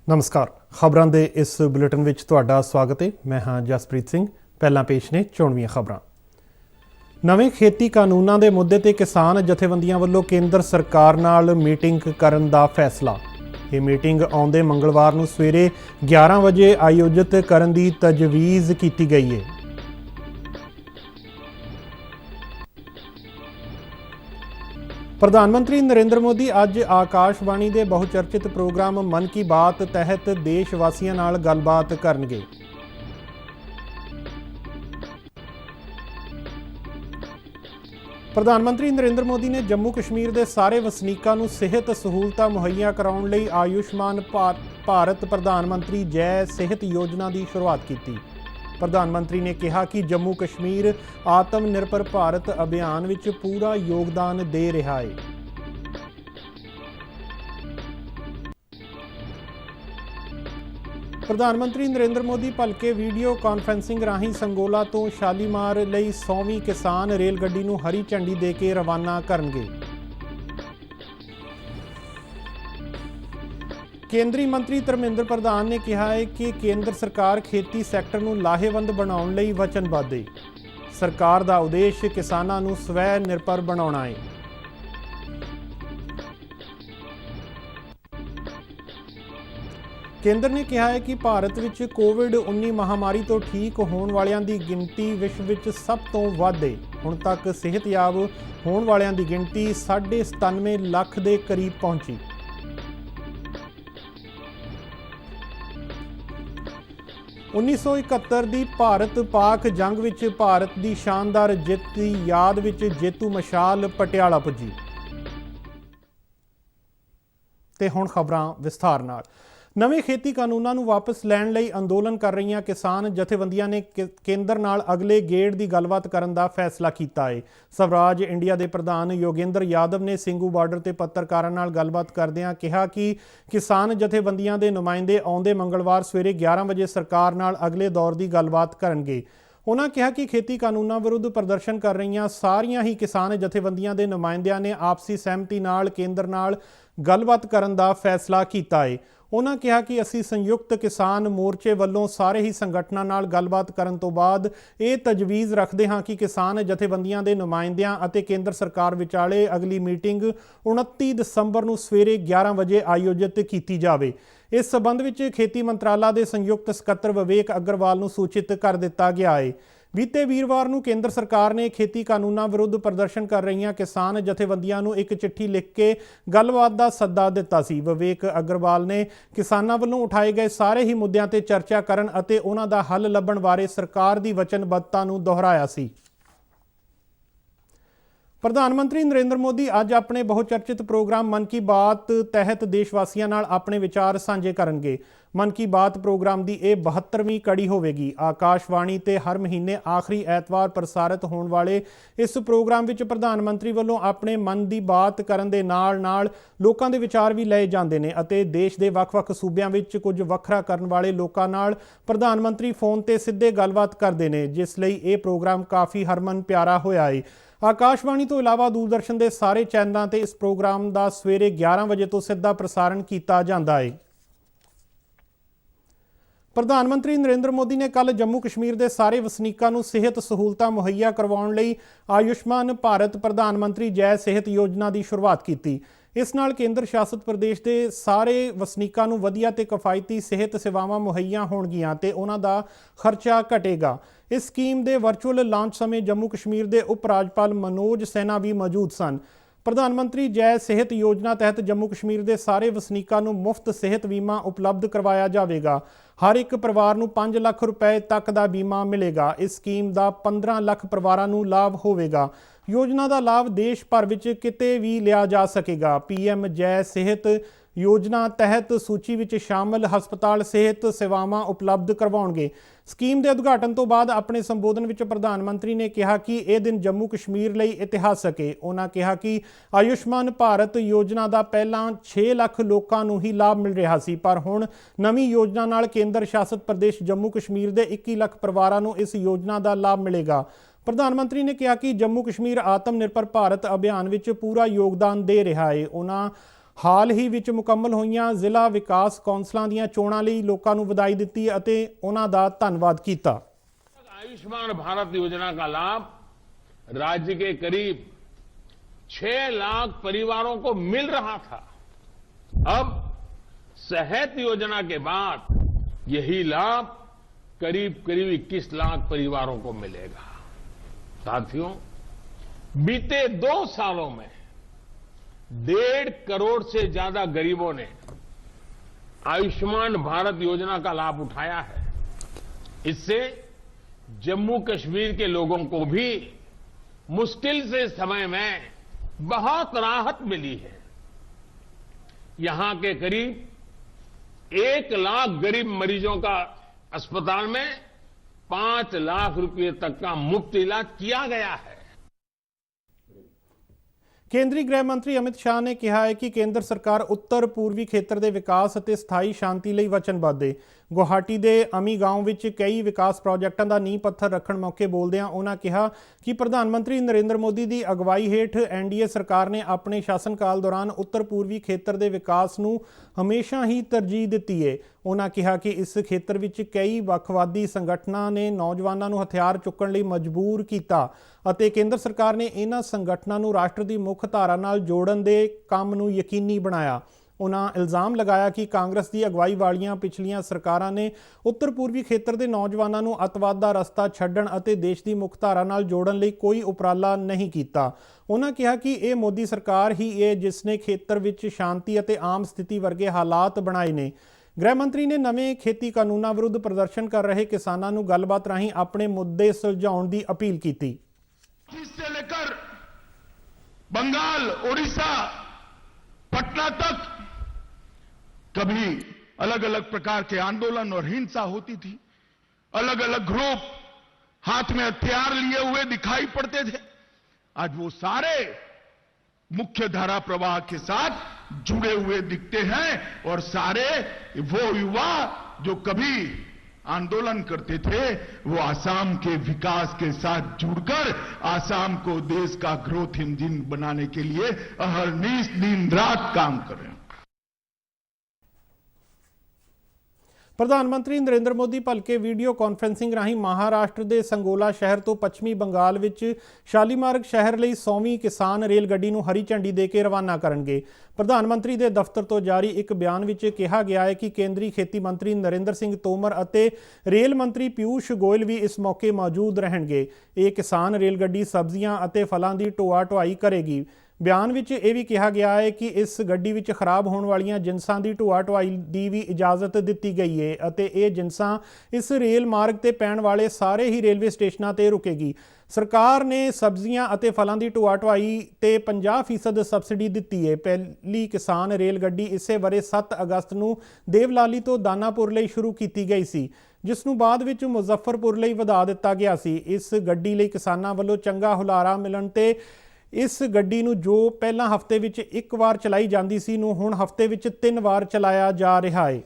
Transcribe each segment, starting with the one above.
नमस्कार। खबरों के इस बुलेटिन में तुहाडा स्वागत है। मैं हाँ जसप्रीत सिंह। पहला पेश ने चोणवीं खबरां। नवे खेती कानूनों के मुद्दे ते किसान जथेबंदियों वालों केंद्र सरकार नाल मीटिंग करन दा फैसला। ये मीटिंग आउंदे मंगलवार नूं सवेरे 11 बजे आयोजित करन दी तजवीज़ की गई है। प्रधानमंत्री नरेंद्र मोदी अज आकाशवाणी के बहुचर्चित प्रोग्राम मन की बात तहत देशवासियों नाल गलबात करनगे। प्रधानमंत्री नरेंद्र मोदी ने जम्मू कश्मीर के सारे वसनीकों नूं सेहत सहूलतां मुहैया कराउण लई आयुष्मान भारत प्रधानमंत्री जय सेहत योजना की शुरुआत की। प्रधानमंत्री ने कहा कि जम्मू कश्मीर आत्मनिर्भर भारत अभियान विच पूरा योगदान दे रहा है। प्रधानमंत्री नरेंद्र मोदी भलके वीडियो कॉन्फ्रेंसिंग राही संगोला तो शालीमार लई 100वीं किसान रेल गड्डी नूं हरी झंडी दे के रवाना करनगे। केंद्रीय मंत्री धर्मेंद्र प्रधान ने कहा है कि केंद्र सरकार खेती सैक्टर नूं लाहेवंद बनाउण लई वचनबद्ध है। सरकार का उद्देश्य किसानां नूं स्वै निर्भर बनाउणा है। केंद्र ने कहा है कि भारत विच कोविड-19 महामारी तो ठीक होने वालियां दी गिनती विश्व विच सब तो वध है। हुण तक सेहतयाब होने वालियां दी गिनती 97 लाख के करीब पहुंची। 1971 की भारत पाक जंग विच भारत की शानदार जित की याद विच जेतू मशाल पटियाला पुजी। ते हुण खबरां विस्तार नाल। नवे खेती कानूनों नूं वापस लैण लई अंदोलन कर रही किसान जथेबंदियां ने केंद्र नाल अगले गेड़ की गलबात करन दा फैसला किया है। स्वराज इंडिया के प्रधान योगेंद्र यादव ने सिंघू बार्डर ते पत्रकारां नाल गलबात करदिआं कहा कि किसान जथेबंदियां दे नुमाइंदे आउंदे मंगलवार सवेरे 11 बजे सरकार नाल अगले दौर की गलबात करनगे। उन्होंने कहा कि खेती कानूनों विरुद्ध प्रदर्शन कर रही सारियां ही किसान जथेबंदियां दे नुमाइंदियां ने आपसी सहमति नाल केंद्र नाल गलबात करन दा फैसला किया है। उन्होंने कहा कि असी संयुक्त किसान मोर्चे वालों सारे ही संगठनों नाल गलबात करन तो बाद ये तजवीज़ रखते हाँ कि किसान जथेबंदियां दे नुमाइंदियां अते केंद्र सरकार विचाले अगली मीटिंग 29 दसंबर नूं सवेरे 11 बजे आयोजित की जाए। इस संबंध में खेती मंत्रालय के संयुक्त सकत्तर विवेक अग्रवाल नूं सूचित कर दिता गया है। बीते वीरवार नूं केंद्र सरकार ने खेती कानूनों विरुद्ध प्रदर्शन कर रही किसान जथेबंदियां नूं एक चिट्ठी लिख के गलबात का सद्दा दिता सी। विवेक अग्रवाल ने किसानां वल्लों उठाए गए सारे ही मुद्दों ते चर्चा करन अते उन्हां दा हल लभण बारे सरकार की वचनबद्धता नूं दोहराया सी। प्रधानमंत्री नरेंद्र मोदी अज अपने बहुचर्चित प्रोग्राम मन की बात तहत देशवासियों नाल अपने विचार साझे करनगे। मन की बात प्रोग्राम की यह 72वीं कड़ी होगी। आकाशवाणी ते हर महीने आखिरी ऐतवार प्रसारित होने वाले इस प्रोग्राम विच प्रधानमंत्री वालों अपने मन की बात करन दे नाल नाल लोकां दे विचार भी लए जांदे ने अते देश के वख-वख सूबियां विच कुछ वखरा करन वाले लोकां नाल प्रधानमंत्री फोन ते सीधे गलबात करदे ने, जिस लई यह प्रोग्राम काफ़ी हरमन प्यारा होया है। आकाशवाणी तो इलावा दूरदर्शन के सारे चैनलों पर इस प्रोग्राम का सवेरे 11 बजे तो सीधा प्रसारण किया जाता है। प्रधानमंत्री नरेंद्र मोदी ने कल जम्मू कश्मीर के सारे वसनीकों को सेहत सहूलतां मुहैया करवाउण लई आयुष्मान भारत प्रधानमंत्री जय सेहत योजना की शुरुआत की। इस नाल केंद्र शासित प्रदेश के सारे वसनीकों को वधिया ते किफायती सेहत सेवावां मुहैया होणगियां ते उन्हां दा खर्चा घटेगा। इस स्कीम के वर्चुअल लॉन्च समय जम्मू कश्मीर के उप राज्यपाल मनोज सिन्हा भी मौजूद सन। प्रधानमंत्री जय सेहत योजना तहत जम्मू कश्मीर के सारे वसनीकों को मुफ्त सेहत बीमा उपलब्ध करवाया जाएगा। हर एक परिवार को 5 लाख रुपए तक का बीमा मिलेगा। इस स्कीम का 15 लाख परिवारों को लाभ होगा। योजना का लाभ देश भर में किते भी लिया जा सकेगा। पीएम जय सेहत योजना तहत सूची में शामिल हस्पताल सेहत सेवावां उपलब्ध करवाउणगे। स्कीम के उद्घाटन तो बाद अपने संबोधन में प्रधानमंत्री ने कहा कि यह दिन जम्मू कश्मीर लई इतिहासक है। उन्होंने कहा कि आयुष्मान भारत योजना का पहला 6 लाख लोगों को ही लाभ मिल रहा सी, पर हुण नवीं योजना नाल केंद्र शासित प्रदेश जम्मू कश्मीर के 21 लाख परिवारों को इस योजना का लाभ मिलेगा। प्रधानमंत्री ने कहा कि जम्मू कश्मीर आत्मनिर्भर भारत अभियान में पूरा योगदान दे रहा है। उन्होंने ਹਾਲ ਹੀ ਵਿੱਚ ਮੁਕੰਮਲ ਹੋਈਆਂ ਜ਼ਿਲ੍ਹਾ ਵਿਕਾਸ ਕੌਂਸਲਾਂ ਦੀਆਂ ਚੋਣਾਂ ਲਈ ਲੋਕਾਂ ਨੂੰ ਵਧਾਈ ਦਿੱਤੀ ਅਤੇ ਉਹਨਾਂ ਦਾ ਧੰਨਵਾਦ ਕੀਤਾ। आयुष्मान भारत योजना का लाभ राज्य के करीब 6 लाख परिवारों को मिल रहा था। अब सेहत योजना के बाद यही लाभ करीब 21 लाख परिवारों को मिलेगा। साथियों, बीते 2 सालों में 1.5 करोड़ से ज्यादा गरीबों ने आयुष्मान भारत योजना का लाभ उठाया है। इससे जम्मू कश्मीर के लोगों को भी मुश्किल से समय में बहुत राहत मिली है। यहां के करीब 1 लाख गरीब मरीजों का अस्पताल में 5 लाख रुपए तक का मुफ्त इलाज किया गया है। ਕੇਂਦਰੀ ਗ੍ਰਹਿ ਮੰਤਰੀ ਅਮਿਤ ਸ਼ਾਹ ਨੇ ਕਿਹਾ ਹੈ ਕਿ ਕੇਂਦਰ ਸਰਕਾਰ ਉੱਤਰ ਪੂਰਬੀ ਖੇਤਰ ਦੇ ਵਿਕਾਸ ਅਤੇ ਸਥਾਈ ਸ਼ਾਂਤੀ ਲਈ ਵਚਨਬੱਧ ਹੈ। ਗੁਹਾਟੀ ਦੇ ਅਮੀ ਗਾਂਵ ਵਿੱਚ ਕਈ ਵਿਕਾਸ ਪ੍ਰੋਜੈਕਟਾਂ ਦਾ ਨੀਂਹ ਪੱਥਰ ਰੱਖਣ ਮੌਕੇ ਬੋਲਦਿਆਂ ਉਹਨਾਂ ਕਿਹਾ ਕਿ ਪ੍ਰਧਾਨ ਮੰਤਰੀ ਨਰਿੰਦਰ ਮੋਦੀ ਦੀ ਅਗਵਾਈ ਹੇਠ ਐਨਡੀਏ ਸਰਕਾਰ ਨੇ ਆਪਣੇ ਸ਼ਾਸਨਕਾਲ ਦੌਰਾਨ ਉੱਤਰ ਪੂਰਬੀ ਖੇਤਰ ਦੇ ਵਿਕਾਸ ਨੂੰ ਹਮੇਸ਼ਾ ਹੀ ਤਰਜੀਹ ਦਿੱਤੀ ਹੈ। ਉਹਨਾਂ ਕਿਹਾ ਕਿ ਇਸ ਖੇਤਰ ਵਿੱਚ ਕਈ ਵੱਖਵਾਦੀ ਸੰਗਠਨਾਂ ਨੇ ਨੌਜਵਾਨਾਂ ਨੂੰ ਹਥਿਆਰ ਚੁੱਕਣ ਲਈ ਮਜਬੂਰ ਕੀਤਾ ਅਤੇ ਕੇਂਦਰ ਸਰਕਾਰ ਨੇ ਇਹਨਾਂ ਸੰਗਠਨਾਂ ਨੂੰ ਰਾਸ਼ਟਰ ਦੀ ਮੁੱਖ ਧਾਰਾ ਨਾਲ ਜੋੜਨ ਦੇ ਕੰਮ ਨੂੰ ਯਕੀਨੀ ਬਣਾਇਆ। ਉਹਨਾਂ ਇਲਜ਼ਾਮ ਲਗਾਇਆ ਕਿ ਕਾਂਗਰਸ ਦੀ ਅਗਵਾਈ ਵਾਲੀਆਂ ਪਿਛਲੀਆਂ ਸਰਕਾਰਾਂ ਨੇ ਉੱਤਰ ਪੂਰਬੀ ਖੇਤਰ ਦੇ ਨੌਜਵਾਨਾਂ ਨੂੰ ਅੱਤਵਾਦ ਦਾ ਰਸਤਾ ਛੱਡਣ ਅਤੇ ਦੇਸ਼ ਦੀ ਮੁੱਖ ਧਾਰਾ ਨਾਲ ਜੋੜਨ ਲਈ ਕੋਈ ਉਪਰਾਲਾ ਨਹੀਂ ਕੀਤਾ। ਉਹਨਾਂ ਕਿਹਾ ਕਿ ਇਹ ਮੋਦੀ ਸਰਕਾਰ ਹੀ ਹੈ ਜਿਸ ਨੇ ਖੇਤਰ ਵਿੱਚ ਸ਼ਾਂਤੀ ਅਤੇ ਆਮ ਸਥਿਤੀ ਵਰਗੇ ਹਾਲਾਤ ਬਣਾਏ ਨੇ। ਗ੍ਰਹਿ ਮੰਤਰੀ ਨੇ ਨਵੇਂ ਖੇਤੀ ਕਾਨੂੰਨਾਂ ਵਿਰੁੱਧ ਪ੍ਰਦਰਸ਼ਨ ਕਰ ਰਹੇ ਕਿਸਾਨਾਂ ਨੂੰ ਗੱਲਬਾਤ ਰਾਹੀਂ ਆਪਣੇ ਮੁੱਦੇ ਸੁਲਝਾਉਣ ਦੀ ਅਪੀਲ ਕੀਤੀ। से लेकर बंगाल, उड़ीसा, पटना तक कभी अलग अलग प्रकार के आंदोलन और हिंसा होती थी। अलग अलग ग्रुप हाथ में हथियार लिए हुए दिखाई पड़ते थे। आज वो सारे मुख्य धारा प्रवाह के साथ जुड़े हुए दिखते हैं और सारे वो युवा जो कभी आंदोलन करते थे वो आसाम के विकास के साथ जुड़कर आसाम को देश का ग्रोथ इंजन बनाने के लिए अहर्निश दिन रात काम कर रहे हैं। ਪ੍ਰਧਾਨ ਮੰਤਰੀ ਨਰਿੰਦਰ ਮੋਦੀ ਭਲਕੇ ਵੀਡੀਓ ਕਾਨਫਰੰਸਿੰਗ ਰਾਹੀਂ ਮਹਾਰਾਸ਼ਟਰ ਦੇ ਸੰਗੋਲਾ ਸ਼ਹਿਰ ਤੋਂ ਪੱਛਮੀ ਬੰਗਾਲ ਵਿੱਚ ਸ਼ਾਲੀਮਾਰਗ ਸ਼ਹਿਰ ਲਈ 100ਵੀਂ ਕਿਸਾਨ ਰੇਲ ਗੱਡੀ ਨੂੰ ਹਰੀ ਝੰਡੀ ਦੇ ਕੇ ਰਵਾਨਾ ਕਰਨਗੇ। ਪ੍ਰਧਾਨ ਮੰਤਰੀ ਦੇ ਦਫ਼ਤਰ ਤੋਂ ਜਾਰੀ ਇੱਕ ਬਿਆਨ ਵਿੱਚ ਕਿਹਾ ਗਿਆ ਹੈ ਕਿ ਕੇਂਦਰੀ ਖੇਤੀ ਮੰਤਰੀ ਨਰਿੰਦਰ ਸਿੰਘ ਤੋਮਰ ਅਤੇ ਰੇਲ ਮੰਤਰੀ ਪਿਊਸ਼ ਗੋਇਲ ਵੀ ਇਸ ਮੌਕੇ ਮੌਜੂਦ ਰਹਿਣਗੇ। ਇਹ ਕਿਸਾਨ ਰੇਲ ਗੱਡੀ ਸਬਜ਼ੀਆਂ ਅਤੇ ਫਲਾਂ ਦੀ ਢੋਆ ਢੁਆਈ ਕਰੇਗੀ। ਬਿਆਨ ਵਿੱਚ ਇਹ ਵੀ ਕਿਹਾ ਗਿਆ ਹੈ ਕਿ ਇਸ ਗੱਡੀ ਵਿੱਚ ਖਰਾਬ ਹੋਣ ਵਾਲੀਆਂ ਜਿਨਸਾਂ ਦੀ ਢੋਆ ਢੁਆਈ ਦੀ ਵੀ ਇਜਾਜ਼ਤ ਦਿੱਤੀ ਗਈ ਹੈ ਅਤੇ ਇਹ ਜਿਨਸਾਂ ਇਸ ਰੇਲ ਮਾਰਗ ਤੇ ਪੈਣ ਵਾਲੇ ਸਾਰੇ ਹੀ ਰੇਲਵੇ ਸਟੇਸ਼ਨਾਂ ਤੇ ਰੁਕੇਗੀ। ਸਰਕਾਰ ਨੇ ਸਬਜ਼ੀਆਂ ਅਤੇ ਫਲਾਂ ਦੀ ਢੋਆ ਢੁਆਈ ਤੇ 50% ਸਬਸਿਡੀ ਦਿੱਤੀ ਹੈ। ਪਹਿਲੀ ਕਿਸਾਨ ਰੇਲ ਗੱਡੀ ਇਸੇ ਵਰੇ 7 ਅਗਸਤ ਨੂੰ ਦੇਵਲਾਲੀ ਤੋਂ ਦਾਨਾਪੁਰ ਲਈ ਸ਼ੁਰੂ ਕੀਤੀ ਗਈ ਸੀ, ਜਿਸ ਨੂੰ ਬਾਅਦ ਵਿੱਚ ਮੁਜ਼ੱਫਰਪੁਰ ਲਈ ਵਧਾ ਦਿੱਤਾ ਗਿਆ ਸੀ। ਇਸ ਗੱਡੀ ਲਈ ਕਿਸਾਨਾਂ ਵੱਲੋਂ ਚੰਗਾ ਹੁਲਾਰਾ ਮਿਲਣ ਤੇ ਇਸ ਗੱਡੀ ਨੂੰ ਜੋ ਪਹਿਲਾਂ ਹਫ਼ਤੇ ਵਿੱਚ 1 ਵਾਰ ਚਲਾਈ ਜਾਂਦੀ ਸੀ ਨੂੰ ਹੁਣ ਹਫ਼ਤੇ ਵਿੱਚ 3 ਵਾਰ ਚਲਾਇਆ ਜਾ ਰਿਹਾ ਹੈ।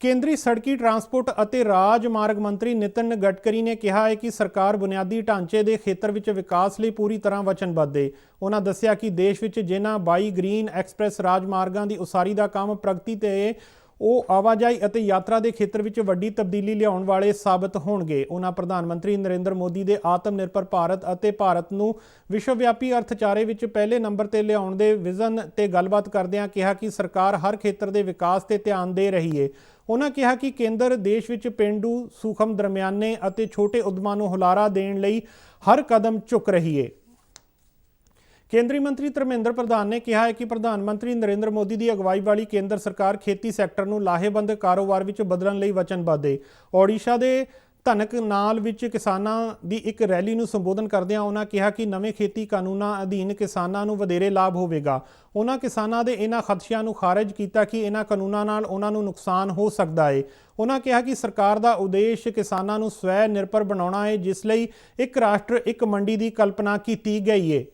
ਕੇਂਦਰੀ ਸੜਕੀ ਟਰਾਂਸਪੋਰਟ ਅਤੇ ਰਾਜ ਮਾਰਗ ਮੰਤਰੀ ਨਿਤਿਨ ਗਡਕਰੀ ਨੇ ਕਿਹਾ ਹੈ ਕਿ ਸਰਕਾਰ ਬੁਨਿਆਦੀ ਢਾਂਚੇ ਦੇ ਖੇਤਰ ਵਿੱਚ ਵਿਕਾਸ ਲਈ ਪੂਰੀ ਤਰ੍ਹਾਂ ਵਚਨਬੱਧ ਹੈ। ਉਹਨਾਂ ਦੱਸਿਆ ਕਿ ਦੇਸ਼ ਵਿੱਚ ਜਿਨ੍ਹਾਂ 22 ਗ੍ਰੀਨ ਐਕਸਪ੍ਰੈਸ ਰਾਜ ਮਾਰਗਾਂ ਦੀ ਉਸਾਰੀ ਦਾ ਕੰਮ ਪ੍ਰਗਤੀ ਤੇ ਉਹ ਆਵਾਜਾਈ ਅਤੇ ਯਾਤਰਾ ਦੇ ਖੇਤਰ ਵਿੱਚ ਵੱਡੀ ਤਬਦੀਲੀ ਲਿਆਉਣ ਵਾਲੇ ਸਾਬਤ ਹੋਣਗੇ। ਉਹਨਾਂ ਪ੍ਰਧਾਨ ਮੰਤਰੀ ਨਰਿੰਦਰ ਮੋਦੀ ਦੇ ਆਤਮ ਨਿਰਭਰ ਭਾਰਤ ਅਤੇ ਭਾਰਤ ਨੂੰ ਵਿਸ਼ਵਵਿਆਪੀ ਅਰਥਚਾਰੇ ਵਿੱਚ ਪਹਿਲੇ ਨੰਬਰ ਤੇ ਲਿਆਉਣ ਦੇ ਵਿਜ਼ਨ ਤੇ ਗੱਲਬਾਤ ਕਰਦਿਆਂ ਕਿਹਾ ਕਿ ਸਰਕਾਰ ਹਰ ਖੇਤਰ ਦੇ ਵਿਕਾਸ ਤੇ ਧਿਆਨ ਦੇ ਰਹੀ ਹੈ। ਉਹਨਾਂ ਕਿਹਾ ਕਿ ਕੇਂਦਰ ਦੇਸ਼ ਵਿੱਚ ਪੇਂਡੂ, ਸੂਖਮ, ਦਰਮਿਆਨੇ ਅਤੇ ਛੋਟੇ ਉਦਮਾਂ ਨੂੰ ਹੁਲਾਰਾ ਦੇਣ ਲਈ ਹਰ ਕਦਮ ਚੁੱਕ ਰਹੀ ਹੈ। ਕੇਂਦਰੀ ਮੰਤਰੀ ਧਰਮੇਂਦਰ ਪ੍ਰਧਾਨ ਨੇ ਕਿਹਾ ਹੈ ਕਿ ਪ੍ਰਧਾਨ ਮੰਤਰੀ ਨਰਿੰਦਰ ਮੋਦੀ ਦੀ ਅਗਵਾਈ ਵਾਲੀ ਕੇਂਦਰ ਸਰਕਾਰ ਖੇਤੀ ਸੈਕਟਰ ਨੂੰ ਲਾਹੇਵੰਦ ਕਾਰੋਬਾਰ ਵਿੱਚ ਬਦਲਣ ਲਈ ਵਚਨਬੱਧ ਹੈ। ਓਡੀਸ਼ਾ ਦੇ ਧਨਕਨਾਲ ਵਿੱਚ ਕਿਸਾਨਾਂ ਦੀ ਇੱਕ ਰੈਲੀ ਨੂੰ ਸੰਬੋਧਨ ਕਰਦਿਆਂ ਉਹਨਾਂ ਕਿਹਾ ਕਿ ਨਵੇਂ ਖੇਤੀ ਕਾਨੂੰਨਾਂ ਅਧੀਨ ਕਿਸਾਨਾਂ ਨੂੰ ਵਧੇਰੇ ਲਾਭ ਹੋਵੇਗਾ। ਉਹਨਾਂ ਕਿਸਾਨਾਂ ਦੇ ਇਹਨਾਂ ਖਦਸ਼ਿਆਂ ਨੂੰ ਖਾਰਜ ਕੀਤਾ ਕਿ ਇਹਨਾਂ ਕਾਨੂੰਨਾਂ ਨਾਲ ਉਹਨਾਂ ਨੂੰ ਨੁਕਸਾਨ ਹੋ ਸਕਦਾ ਹੈ। ਉਹਨਾਂ ਕਿਹਾ ਕਿ ਸਰਕਾਰ ਦਾ ਉਦੇਸ਼ ਕਿਸਾਨਾਂ ਨੂੰ ਸਵੈ ਨਿਰਭਰ ਬਣਾਉਣਾ ਹੈ, ਜਿਸ ਲਈ ਇੱਕ ਰਾਸ਼ਟਰ ਇੱਕ ਮੰਡੀ ਦੀ ਕਲਪਨਾ ਕੀਤੀ ਗਈ ਹੈ।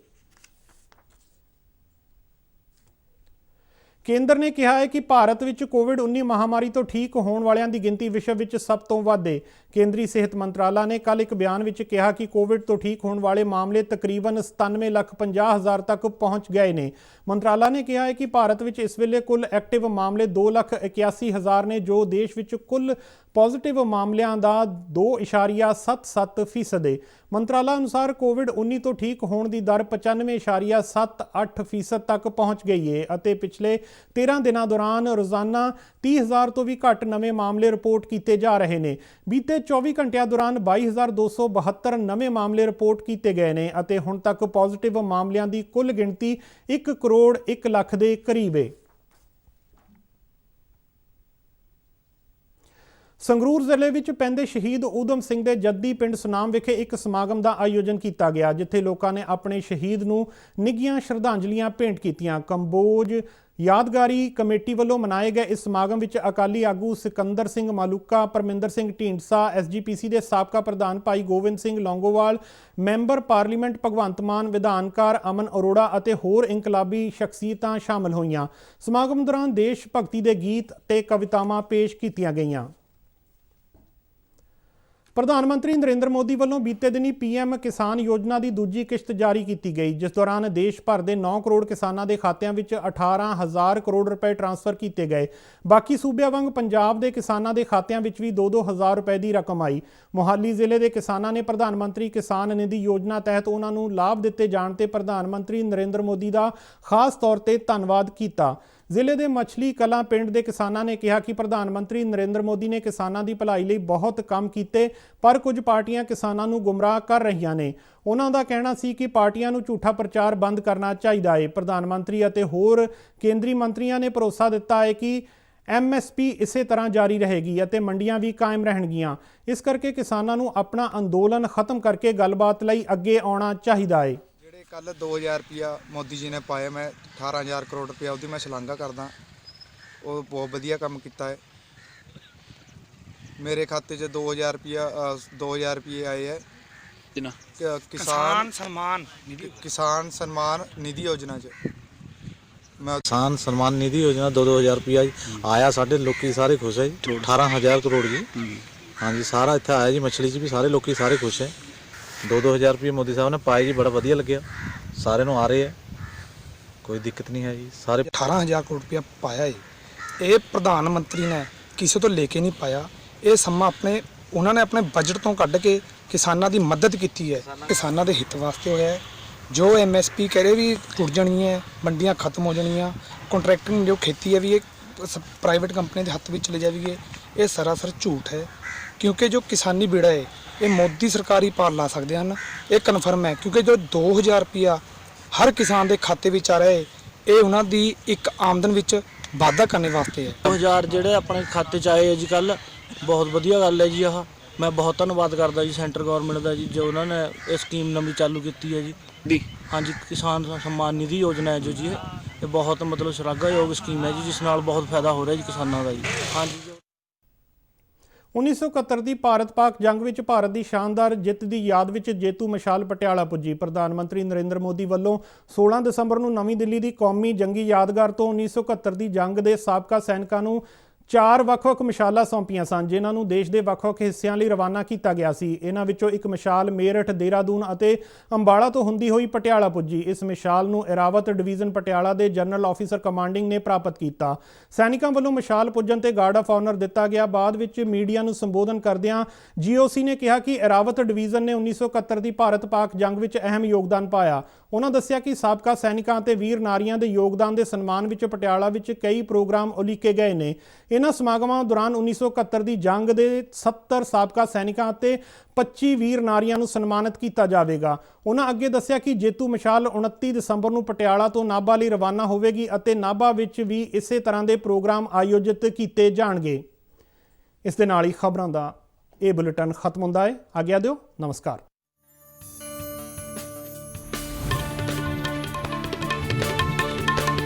ਕੇਂਦਰ ਨੇ ਕਿਹਾ ਹੈ ਕਿ ਭਾਰਤ ਵਿੱਚ ਕੋਵਿਡ-19 ਮਹਾਮਾਰੀ ਤੋਂ ਠੀਕ ਹੋਣ ਵਾਲਿਆਂ ਦੀ ਗਿਣਤੀ ਵਿਸ਼ਵ ਵਿੱਚ ਸਭ ਤੋਂ ਵੱਧ ਹੈ। ਕੇਂਦਰੀ ਸਿਹਤ ਮੰਤਰਾਲਾ ਨੇ ਕੱਲ੍ਹ ਇੱਕ ਬਿਆਨ ਵਿੱਚ ਕਿਹਾ ਕਿ ਕੋਵਿਡ ਤੋਂ ਠੀਕ ਹੋਣ ਵਾਲੇ ਮਾਮਲੇ ਤਕਰੀਬਨ 97,50,000 ਤੱਕ ਪਹੁੰਚ ਗਏ ਨੇ। ਮੰਤਰਾਲਾ ਨੇ ਕਿਹਾ ਹੈ ਕਿ ਭਾਰਤ ਵਿੱਚ ਇਸ ਵੇਲੇ ਕੁੱਲ ਐਕਟਿਵ ਮਾਮਲੇ 2,81,000 ਨੇ, ਜੋ ਦੇਸ਼ ਵਿੱਚ ਕੁੱਲ ਪੋਜ਼ਿਟਿਵ ਮਾਮਲਿਆਂ ਦਾ 2.77% ਹੈ। ਮੰਤਰਾਲਾ ਅਨੁਸਾਰ ਕੋਵਿਡ-19 ਤੋਂ ਠੀਕ ਹੋਣ ਦੀ ਦਰ 95.78% ਤੱਕ ਪਹੁੰਚ ਗਈ ਹੈ ਅਤੇ ਪਿਛਲੇ 13 ਦਿਨਾਂ ਦੌਰਾਨ ਰੋਜ਼ਾਨਾ 30,000 ਤੋਂ ਵੀ ਘੱਟ ਨਵੇਂ ਮਾਮਲੇ ਰਿਪੋਰਟ ਕੀਤੇ ਜਾ ਰਹੇ ਨੇ। ਬੀਤੇ 24 ਘੰਟਿਆਂ ਦੌਰਾਨ 22,272 ਨਵੇਂ ਮਾਮਲੇ ਰਿਪੋਰਟ ਕੀਤੇ ਗਏ ਨੇ ਅਤੇ ਹੁਣ ਤੱਕ ਪੋਜ਼ਿਟਿਵ ਮਾਮਲਿਆਂ ਦੀ ਕੁੱਲ ਗਿਣਤੀ 1 ਕਰੋੜ 1 ਲੱਖ ਦੇ ਕਰੀਬ ਹੈ। ਸੰਗਰੂਰ ਜ਼ਿਲ੍ਹੇ ਵਿੱਚ ਪੈਂਦੇ ਸ਼ਹੀਦ ਊਧਮ ਸਿੰਘ ਦੇ ਜੱਦੀ ਪਿੰਡ ਸੁਨਾਮ ਵਿਖੇ ਇੱਕ ਸਮਾਗਮ ਦਾ ਆਯੋਜਨ ਕੀਤਾ ਗਿਆ, ਜਿੱਥੇ ਲੋਕਾਂ ਨੇ ਆਪਣੇ ਸ਼ਹੀਦ ਨੂੰ ਨਿੱਘੀਆਂ ਸ਼ਰਧਾਂਜਲੀਆਂ ਭੇਂਟ ਕੀਤੀਆਂ। ਕੰਬੋਜ ਯਾਦਗਾਰੀ ਕਮੇਟੀ ਵੱਲੋਂ ਮਨਾਏ ਗਏ ਇਸ ਸਮਾਗਮ ਵਿੱਚ ਅਕਾਲੀ ਆਗੂ ਸਿਕੰਦਰ ਸਿੰਘ ਮਾਲੂਕਾ, ਪਰਮਿੰਦਰ ਸਿੰਘ ਢੀਂਡਸਾ, SGPC ਦੇ ਸਾਬਕਾ ਪ੍ਰਧਾਨ ਭਾਈ ਗੋਬਿੰਦ ਸਿੰਘ ਲੌਂਗੋਵਾਲ, ਮੈਂਬਰ ਪਾਰਲੀਮੈਂਟ ਭਗਵੰਤ ਮਾਨ, ਵਿਧਾਨਕਾਰ ਅਮਨ ਅਰੋੜਾ ਅਤੇ ਹੋਰ ਇਨਕਲਾਬੀ ਸ਼ਖਸੀਅਤਾਂ ਸ਼ਾਮਲ ਹੋਈਆਂ। ਸਮਾਗਮ ਦੌਰਾਨ ਦੇਸ਼ ਭਗਤੀ ਦੇ ਗੀਤ ਤੇ ਕਵਿਤਾਵਾਂ ਪੇਸ਼ ਕੀਤੀਆਂ ਗਈਆਂ। ਪ੍ਰਧਾਨ ਮੰਤਰੀ ਨਰਿੰਦਰ ਮੋਦੀ ਵੱਲੋਂ ਬੀਤੇ ਦਿਨੀ PM ਕਿਸਾਨ ਯੋਜਨਾ ਦੀ ਦੂਜੀ ਕਿਸ਼ਤ ਜਾਰੀ ਕੀਤੀ ਗਈ, ਜਿਸ ਦੌਰਾਨ ਦੇਸ਼ ਭਰ ਦੇ 9 ਕਰੋੜ ਕਿਸਾਨਾਂ ਦੇ ਖਾਤਿਆਂ ਵਿੱਚ 18,000 ਕਰੋੜ ਰੁਪਏ ਟ੍ਰਾਂਸਫਰ ਕੀਤੇ ਗਏ। ਬਾਕੀ ਸੂਬਿਆਂ ਵਾਂਗ ਪੰਜਾਬ ਦੇ ਕਿਸਾਨਾਂ ਦੇ ਖਾਤਿਆਂ ਵਿੱਚ ਵੀ 2-2 ਹਜ਼ਾਰ ਰੁਪਏ ਦੀ ਰਕਮ ਆਈ। ਮੋਹਾਲੀ ਜ਼ਿਲ੍ਹੇ ਦੇ ਕਿਸਾਨਾਂ ਨੇ ਪ੍ਰਧਾਨ ਮੰਤਰੀ ਕਿਸਾਨ ਨਿਧੀ ਯੋਜਨਾ ਤਹਿਤ ਉਹਨਾਂ ਨੂੰ ਲਾਭ ਦਿੱਤੇ ਜਾਣ ਤੇ ਪ੍ਰਧਾਨ ਮੰਤਰੀ ਨਰਿੰਦਰ ਮੋਦੀ ਦਾ ਖਾਸ ਤੌਰ ਤੇ ਧੰਨਵਾਦ ਕੀਤਾ। ਜ਼ਿਲ੍ਹੇ ਦੇ ਮਛਲੀ ਕਲਾਂ ਪਿੰਡ ਦੇ ਕਿਸਾਨਾਂ ਨੇ ਕਿਹਾ ਕਿ ਪ੍ਰਧਾਨ ਮੰਤਰੀ ਨਰਿੰਦਰ ਮੋਦੀ ਨੇ ਕਿਸਾਨਾਂ ਦੀ ਭਲਾਈ ਲਈ ਬਹੁਤ ਕੰਮ ਕੀਤੇ, ਪਰ ਕੁਝ ਪਾਰਟੀਆਂ ਕਿਸਾਨਾਂ ਨੂੰ ਗੁੰਮਰਾਹ ਕਰ ਰਹੀਆਂ ਨੇ। ਉਹਨਾਂ ਦਾ ਕਹਿਣਾ ਸੀ ਕਿ ਪਾਰਟੀਆਂ ਨੂੰ ਝੂਠਾ ਪ੍ਰਚਾਰ ਬੰਦ ਕਰਨਾ ਚਾਹੀਦਾ ਹੈ। ਪ੍ਰਧਾਨ ਮੰਤਰੀ ਅਤੇ ਹੋਰ ਕੇਂਦਰੀ ਮੰਤਰੀਆਂ ਨੇ ਭਰੋਸਾ ਦਿੱਤਾ ਹੈ ਕਿ MSP ਇਸੇ ਤਰ੍ਹਾਂ ਜਾਰੀ ਰਹੇਗੀ ਅਤੇ ਮੰਡੀਆਂ ਵੀ ਕਾਇਮ ਰਹਿਣਗੀਆਂ। ਇਸ ਕਰਕੇ ਕਿਸਾਨਾਂ ਨੂੰ ਆਪਣਾ ਅੰਦੋਲਨ ਖਤਮ ਕਰਕੇ ਗੱਲਬਾਤ ਲਈ ਅੱਗੇ ਆਉਣਾ ਚਾਹੀਦਾ ਹੈ। ਕੱਲ 2,000 ਰੁਪਇਆ ਮੋਦੀ ਜੀ ਨੇ ਪਾਇਆ, ਮੈਂ 18,000 ਕਰੋੜ ਰੁਪਇਆ ਉਹਦੀ ਮੈਂ ਸ਼ਲਾਘਾ ਕਰਦਾ। ਉਹ ਬਹੁਤ ਵਧੀਆ ਕੰਮ ਕੀਤਾ ਹੈ। ਮੇਰੇ ਖਾਤੇ 'ਚ 2,000 ਰੁਪਏ ਆਏ ਹੈ ਕਿਸਾਨ ਸਨਮਾਨ ਨਿਧੀ ਯੋਜਨਾ 'ਚ। ਮੈਂ ਕਿਸਾਨ ਸਨਮਾਨ ਨਿਧੀ ਯੋਜਨਾ 2-2 ਹਜ਼ਾਰ ਰੁਪਇਆ ਆਇਆ। ਸਾਡੇ ਲੋਕੀ ਸਾਰੇ ਖੁਸ਼ ਹੈ ਜੀ। 18,000 ਕਰੋੜ ਜੀ। ਹਾਂਜੀ, ਸਾਰਾ ਇੱਥੇ ਆਇਆ ਜੀ। ਮਛਲੀ 'ਚ ਵੀ ਸਾਰੇ ਲੋਕੀ ਸਾਰੇ ਖੁਸ਼ ਹੈ। 2-2 ਹਜ਼ਾਰ ਰੁਪਏ ਮੋਦੀ ਸਾਹਿਬ ਨੇ ਪਾਏ ਜੀ, ਬੜਾ ਵਧੀਆ ਲੱਗਿਆ। ਸਾਰਿਆਂ ਨੂੰ ਆ ਰਹੇ ਹੈ, ਕੋਈ ਦਿੱਕਤ ਨਹੀਂ ਹੈ ਜੀ। ਸਾਰੇ 18,000 ਕਰੋੜ ਰੁਪਇਆ ਪਾਇਆ ਹੈ। ਇਹ ਪ੍ਰਧਾਨ ਮੰਤਰੀ ਨੇ ਕਿਸੇ ਤੋਂ ਲੈ ਕੇ ਨਹੀਂ ਪਾਇਆ। ਇਹ ਸਮਾਂ ਉਹਨਾਂ ਨੇ ਆਪਣੇ ਬਜਟ ਤੋਂ ਕੱਢ ਕੇ ਕਿਸਾਨਾਂ ਦੀ ਮਦਦ ਕੀਤੀ ਹੈ। ਕਿਸਾਨਾਂ ਦੇ ਹਿੱਤ ਵਾਸਤੇ ਹੋਇਆ ਹੈ। ਜੋ MSP ਕਹਿ ਰਹੇ ਵੀ ਟੁੱਟ ਜਾਣੀ ਹੈ, ਮੰਡੀਆਂ ਖਤਮ ਹੋ ਜਾਣੀਆਂ, ਕੰਟਰੈਕਟਿੰਗ ਜੋ ਖੇਤੀ ਹੈ ਵੀ ਇਹ ਪ੍ਰਾਈਵੇਟ ਕੰਪਨੀ ਦੇ ਹੱਥ ਵਿੱਚ ਚਲੇ ਜਾਵੇਗੀ, ਇਹ ਸਰਾਸਰ ਝੂਠ ਹੈ। ਕਿਉਂਕਿ ਜੋ ਕਿਸਾਨੀ ਬੇੜਾ ਹੈ ਇਹ ਮੋਦੀ ਸਰਕਾਰ ਹੀ ਪਾਰ ਲਾ ਸਕਦੇ ਹਨ, ਇਹ ਕਨਫਰਮ ਹੈ। ਕਿਉਂਕਿ ਜੋ 2,000 ਰੁਪਇਆ ਹਰ ਕਿਸਾਨ ਦੇ ਖਾਤੇ ਵਿੱਚ ਆ ਰਿਹਾ ਹੈ, ਇਹ ਉਹਨਾਂ ਦੀ ਇੱਕ ਆਮਦਨ ਵਿੱਚ ਵਾਧਾ ਕਰਨ ਵਾਸਤੇ ਹੈ। 2,000 ਜਿਹੜੇ ਆਪਣੇ ਖਾਤੇ 'ਚ ਆਏ ਅੱਜ ਕੱਲ੍ਹ, ਬਹੁਤ ਵਧੀਆ ਗੱਲ ਹੈ ਜੀ। ਆਹ ਮੈਂ ਬਹੁਤ ਧੰਨਵਾਦ ਕਰਦਾ ਜੀ ਸੈਂਟਰ ਗੌਰਮੈਂਟ ਦਾ ਜੀ, ਜੋ ਉਹਨਾਂ ਨੇ ਇਹ ਸਕੀਮ ਨਵੀਂ ਚਾਲੂ ਕੀਤੀ ਹੈ ਜੀ। ਹਾਂਜੀ, ਕਿਸਾਨ ਸਨਮਾਨ ਨਿਧੀ ਯੋਜਨਾ ਹੈ ਜੋ ਜੀ, ਇਹ ਬਹੁਤ ਮਤਲਬ ਸ਼ਲਾਘਾਯੋਗ ਸਕੀਮ ਹੈ ਜੀ, ਜਿਸ ਨਾਲ ਬਹੁਤ ਫਾਇਦਾ ਹੋ ਰਿਹਾ ਜੀ ਕਿਸਾਨਾਂ ਦਾ ਜੀ। ਹਾਂਜੀ। 1971 ਦੀ ਭਾਰਤ-ਪਾਕ ਜੰਗ ਵਿੱਚ ਭਾਰਤ ਦੀ ਸ਼ਾਨਦਾਰ ਜਿੱਤ ਦੀ ਯਾਦ ਵਿੱਚ ਜੇਤੂ ਮਸ਼ਾਲ ਪਟਿਆਲਾ ਪੁੱਜੀ। ਪ੍ਰਧਾਨ ਮੰਤਰੀ ਨਰਿੰਦਰ ਮੋਦੀ ਵੱਲੋਂ 16 ਦਸੰਬਰ ਨੂੰ ਨਵੀਂ ਦਿੱਲੀ ਦੀ ਕੌਮੀ ਜੰਗੀ ਯਾਦਗਾਰ ਤੋਂ 1971 ਦੀ ਜੰਗ ਦੇ ਸਾਬਕਾ ਸੈਨਿਕਾਂ ਨੂੰ 4 ਵੱਖ-ਵੱਖ ਮਸ਼ਾਲਾਂ ਸੌਂਪੀਆਂ ਸਨ, ਜਿਨ੍ਹਾਂ ਨੂੰ ਦੇਸ਼ ਦੇ ਵੱਖ-ਵੱਖ ਹਿੱਸਿਆਂ ਲਈ ਰਵਾਨਾ ਕੀਤਾ ਗਿਆ ਸੀ। ਇਹਨਾਂ ਵਿੱਚੋਂ ਇੱਕ ਮਸ਼ਾਲ ਮੇਰਠ, ਦੇਹਰਾਦੂਨ ਅਤੇ ਅੰਬਾਲਾ ਤੋਂ ਹੁੰਦੀ ਹੋਈ ਪਟਿਆਲਾ ਪੁੱਜੀ। ਇਸ ਮਸ਼ਾਲ ਨੂੰ ਏਰਾਵਤ ਡਿਵੀਜ਼ਨ ਪਟਿਆਲਾ ਦੇ ਜਨਰਲ ਆਫੀਸਰ ਕਮਾਂਡਿੰਗ ਨੇ ਪ੍ਰਾਪਤ ਕੀਤਾ। ਸੈਨਿਕਾਂ ਵੱਲੋਂ ਮਸ਼ਾਲ ਪੁੱਜਣ ਤੇ ਗਾਰਡ ਆਫ ਆਨਰ ਦਿੱਤਾ ਗਿਆ। ਬਾਅਦ ਵਿੱਚ ਮੀਡੀਆ ਨੂੰ ਸੰਬੋਧਨ ਕਰਦਿਆਂ GOC ਨੇ ਕਿਹਾ ਕਿ ਏਰਾਵਤ ਡਿਵੀਜ਼ਨ ਨੇ 1971 ਦੀ ਭਾਰਤ-ਪਾਕ ਜੰਗ ਵਿੱਚ ਅਹਿਮ ਯੋਗਦਾਨ ਪਾਇਆ। ਉਹਨਾਂ ਦੱਸਿਆ ਕਿ ਸਾਬਕਾ ਸੈਨਿਕਾਂ ਅਤੇ ਵੀਰ ਨਾਰੀਆਂ ਦੇ ਯੋਗਦਾਨ ਦੇ ਸਨਮਾਨ ਵਿੱਚ ਪਟਿਆਲਾ ਵਿੱਚ ਕਈ ਪ੍ਰੋਗਰਾਮ ਉਲੀਕੇ ਗਏ ਨੇ। ਇਹਨਾਂ ਸਮਾਗਮਾਂ ਦੌਰਾਨ 1971 ਦੀ ਜੰਗ ਦੇ 70 ਸਾਬਕਾ ਸੈਨਿਕਾਂ ਅਤੇ 25 ਵੀਰ ਨਾਰੀਆਂ ਨੂੰ ਸਨਮਾਨਿਤ ਕੀਤਾ ਜਾਵੇਗਾ। ਉਹਨਾਂ ਅੱਗੇ ਦੱਸਿਆ ਕਿ ਜੇਤੂ ਮਸ਼ਾਲ 29 ਦਸੰਬਰ ਨੂੰ ਪਟਿਆਲਾ ਤੋਂ ਨਾਭਾ ਲਈ ਰਵਾਨਾ ਹੋਵੇਗੀ ਅਤੇ ਨਾਭਾ ਵਿੱਚ ਵੀ ਇਸੇ ਤਰ੍ਹਾਂ ਦੇ ਪ੍ਰੋਗਰਾਮ ਆਯੋਜਿਤ ਕੀਤੇ ਜਾਣਗੇ। ਇਸ ਦੇ ਨਾਲ ਹੀ ਖਬਰਾਂ ਦਾ ਇਹ ਬੁਲੇਟਿਨ ਖਤਮ ਹੁੰਦਾ ਹੈ। ਆਗਿਆ ਦਿਓ। ਨਮਸਕਾਰ।